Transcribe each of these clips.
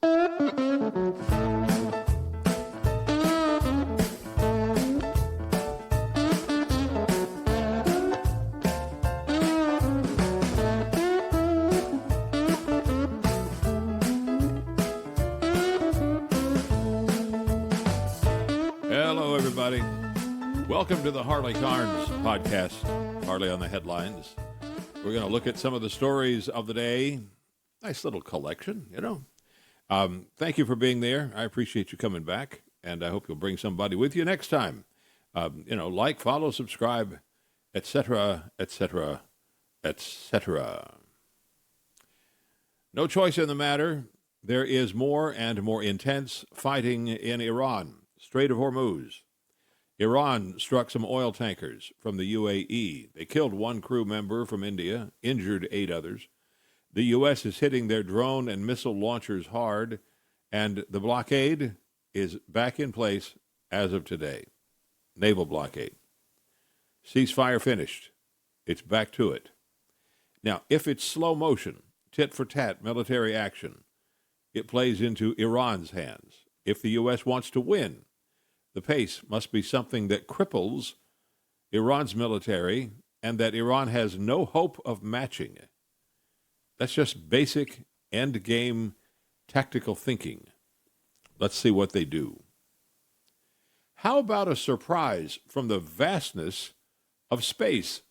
Hello, everybody. Welcome to the Harley Carnes Podcast, Harley on the Headlines. We're going to look at some of the stories of the day. Nice little collection, you know. Thank you for being there. I appreciate you coming back, and I hope you'll bring somebody with you next time. Like, follow, subscribe, etc., etc., etc. No choice in the matter. There is more and more intense fighting in Iran. Strait of Hormuz. Iran struck some oil tankers from the UAE. They killed one crew member from India, injured 8 others. The U.S. is hitting their drone and missile launchers hard, and the blockade is back in place as of today. Naval Blockade. Ceasefire finished. It's back to it. Now, if it's slow motion, tit-for-tat military action, it plays into Iran's hands. If the U.S. wants to win, the pace must be something that cripples Iran's military and that Iran has no hope of matching. That's just basic end-game tactical thinking. Let's see what they do. How about a surprise from the vastness of space?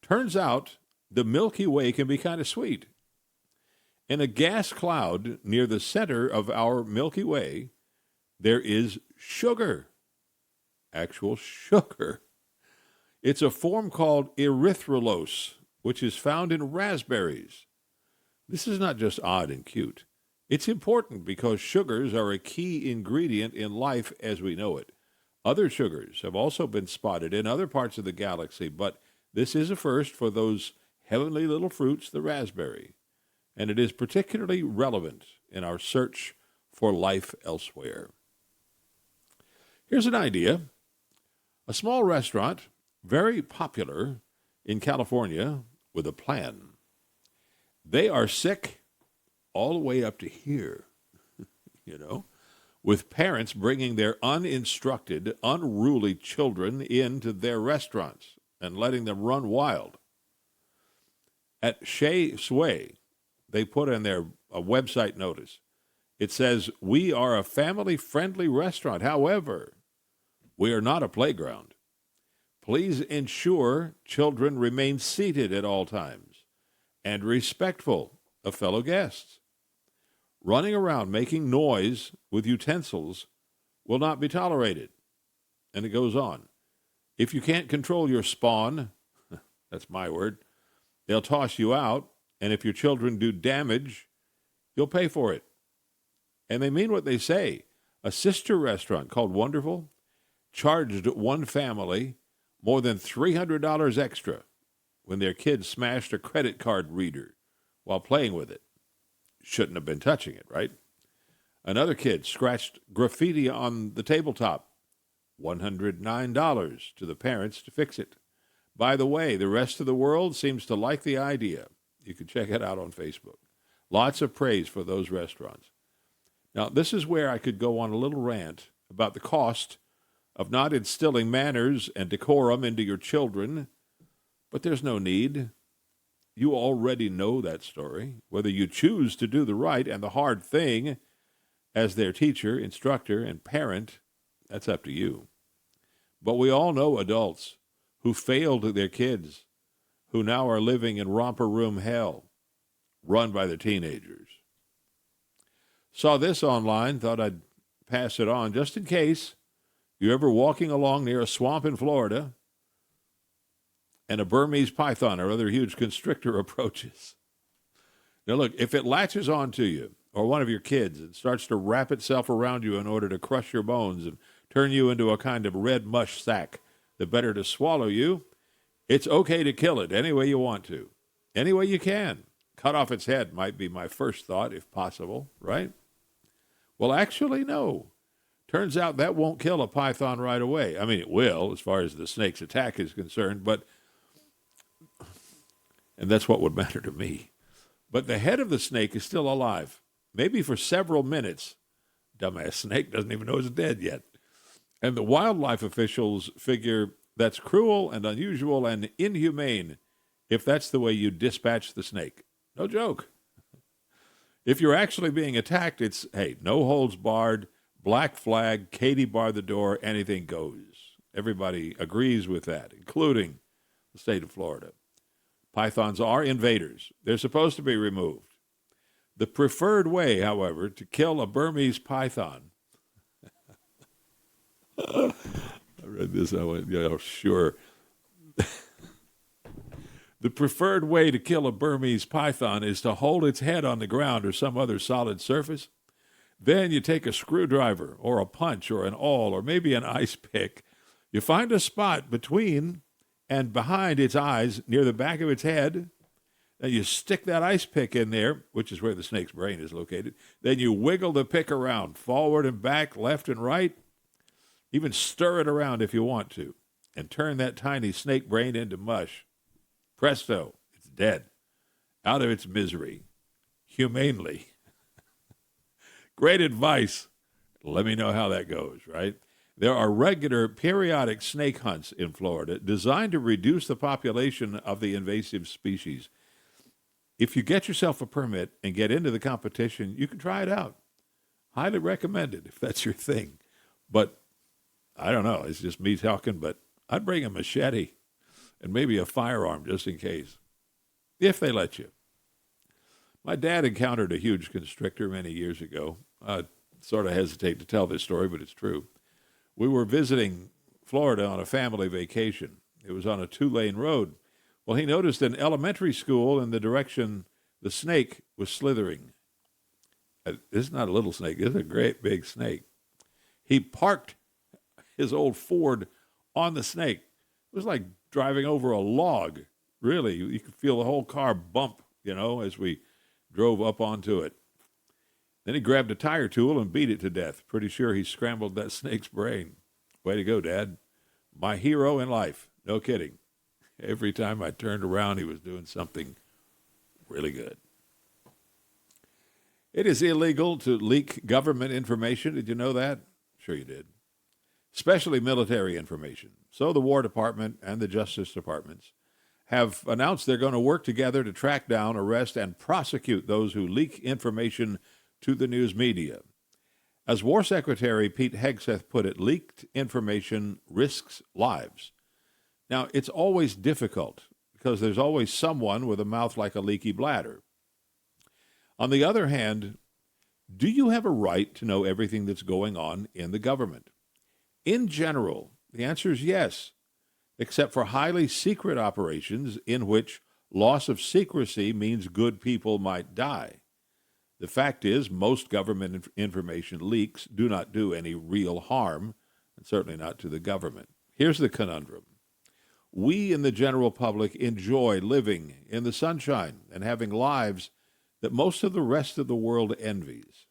Turns out the Milky Way can be kind of sweet. In a gas cloud near the center of our Milky Way, there is sugar, actual sugar. It's a form called erythrulose, which is found in raspberries. This is not just odd and cute. It's important because sugars are a key ingredient in life as we know it. Other sugars have also been spotted in other parts of the galaxy, but this is a first for those heavenly little fruits, the raspberry, and it is particularly relevant in our search for life elsewhere. Here's an idea. A small restaurant, very popular in California, with a plan. They are sick all the way up to here, with parents bringing their uninstructed, unruly children into their restaurants and letting them run wild. At Shea Sway, they put in their website notice. It says, "We are a family-friendly restaurant. However, we are not a playground. Please ensure children remain seated at all times and respectful of fellow guests. Running around making noise with utensils will not be tolerated." And it goes on. "If you can't control your spawn," that's my word, "they'll toss you out, and if your children do damage, you'll pay for it." And they mean what they say. A sister restaurant called Wonderful charged one family more than $300 extra when their kids smashed a credit card reader while playing with it. Shouldn't have been touching it, right? Another kid scratched graffiti on the tabletop. $109 to the parents to fix it. By the way, the rest of the world seems to like the idea. You can check it out on Facebook. Lots of praise for those restaurants. Now, this is where I could go on a little rant about the cost of not instilling manners and decorum into your children, but there's no need. You already know that story. Whether you choose to do the right and the hard thing as their teacher, instructor, and parent, that's up to you. But we all know adults who failed their kids, who now are living in romper room hell, run by the teenagers. Saw this online, thought I'd pass it on just in case you're ever walking along near a swamp in Florida and a Burmese python or other huge constrictor approaches. Now look, if it latches onto you or one of your kids and starts to wrap itself around you in order to crush your bones and turn you into a kind of red mush sack, the better to swallow you, it's okay to kill it any way you want to, any way you can. Cut off its head might be my first thought, if possible, right? Well, actually, no. Turns out that won't kill a python right away. I mean, it will, as far as the snake's attack is concerned, and that's what would matter to me. But the head of the snake is still alive, maybe for several minutes. Dumbass snake doesn't even know it's dead yet. And the wildlife officials figure that's cruel and unusual and inhumane if that's the way you dispatch the snake. No joke. If you're actually being attacked, it's, hey, no holds barred, black flag, Katie bar the door, anything goes. Everybody agrees with that, including the state of Florida. Pythons are invaders. They're supposed to be removed. The preferred way, however, to kill a Burmese python. I read this, I went, yeah, sure. The preferred way to kill a Burmese python is to hold its head on the ground or some other solid surface. Then you take a screwdriver or a punch or an awl or maybe an ice pick. You find a spot between and behind its eyes near the back of its head. Then you stick that ice pick in there, which is where the snake's brain is located. Then you wiggle the pick around, forward and back, left and right. Even stir it around if you want to, and turn that tiny snake brain into mush. Presto, it's dead, out of its misery, humanely. Great advice. Let me know how that goes, right? There are regular periodic snake hunts in Florida designed to reduce the population of the invasive species. If you get yourself a permit and get into the competition, you can try it out. Highly recommended if that's your thing. But I don't know, it's just me talking, but I'd bring a machete and maybe a firearm just in case, if they let you. My dad encountered a huge constrictor many years ago. I sort of hesitate to tell this story, but it's true. We were visiting Florida on a family vacation. It was on a 2-lane road. Well, he noticed an elementary school in the direction the snake was slithering. This is not a little snake. This is a great big snake. He parked his old Ford on the snake. It was like driving over a log. Really, you could feel the whole car bump, as we drove up onto it. Then he grabbed a tire tool and beat it to death. Pretty sure he scrambled that snake's brain. Way to go, Dad. My hero in life. No kidding. Every time I turned around, he was doing something really good. It is illegal to leak government information. Did you know that? Sure you did. Especially military information. So the War Department and the Justice Departments have announced they're going to work together to track down, arrest, and prosecute those who leak information to the news media. As War Secretary Pete Hegseth put it, leaked information risks lives. Now, it's always difficult because there's always someone with a mouth like a leaky bladder. On the other hand, do you have a right to know everything that's going on in the government? In general, the answer is yes, except for highly secret operations in which loss of secrecy means good people might die. The fact is, most government information leaks do not do any real harm, and certainly not to the government. Here's the conundrum. We in the general public enjoy living in the sunshine and having lives that most of the rest of the world envies.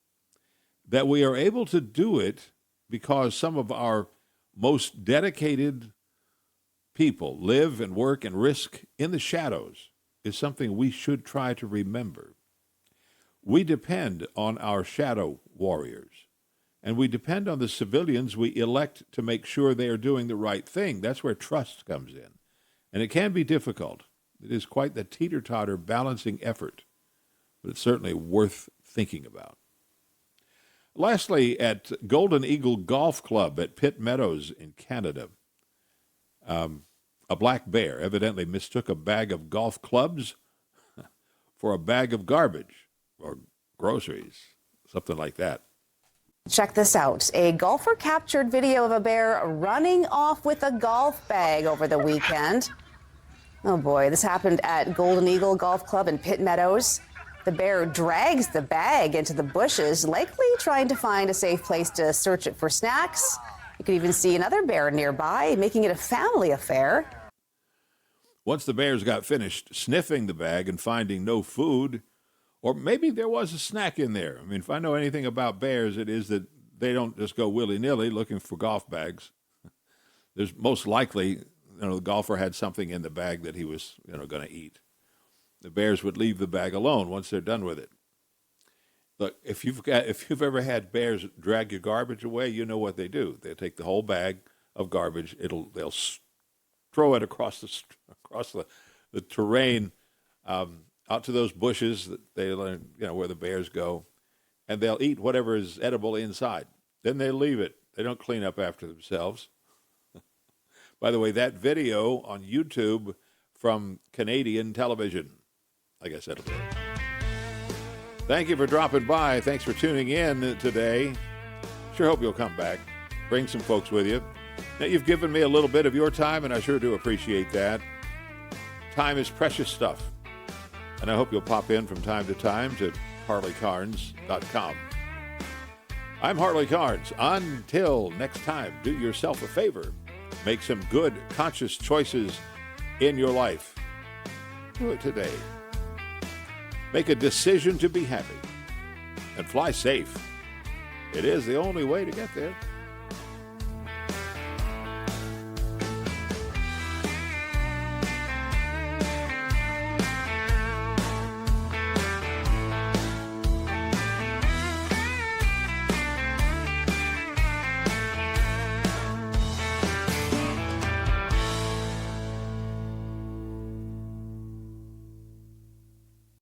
That we are able to do it because some of our most dedicated people live and work and risk in the shadows is something we should try to remember. We depend on our shadow warriors, and we depend on the civilians we elect to make sure they are doing the right thing. That's where trust comes in, and it can be difficult. It is quite the teeter-totter balancing effort, but it's certainly worth thinking about. Lastly, at Golden Eagle Golf Club at Pitt Meadows in Canada, a black bear evidently mistook a bag of golf clubs for a bag of garbage or groceries, something like that. Check this out. A golfer captured video of a bear running off with a golf bag over the weekend. Oh boy, this happened at Golden Eagle Golf Club in Pitt Meadows. The bear drags the bag into the bushes, likely trying to find a safe place to search it for snacks. You could even see another bear nearby, making it a family affair. Once the bears got finished sniffing the bag and finding no food, or maybe there was a snack in there. I mean, if I know anything about bears, it is that they don't just go willy-nilly looking for golf bags. There's most likely, the golfer had something in the bag that he was, going to eat. The bears would leave the bag alone once they're done with it. Look, if you've ever had bears drag your garbage away, you know what they do. They take the whole bag of garbage. They'll throw it across the terrain out to those bushes that where the bears go, and they'll eat whatever is edible inside. Then they leave it. They don't clean up after themselves. By the way, that video on YouTube from Canadian television. I guess that'll do it. Thank you for dropping by. Thanks for tuning in today. Sure hope you'll come back. Bring some folks with you. Now, you've given me a little bit of your time, and I sure do appreciate that. Time is precious stuff. And I hope you'll pop in from time to time to HarleyCarnes.com. I'm Harley Carnes. Until next time, do yourself a favor. Make some good, conscious choices in your life. Do it today. Make a decision to be happy. And fly safe. It is the only way to get there.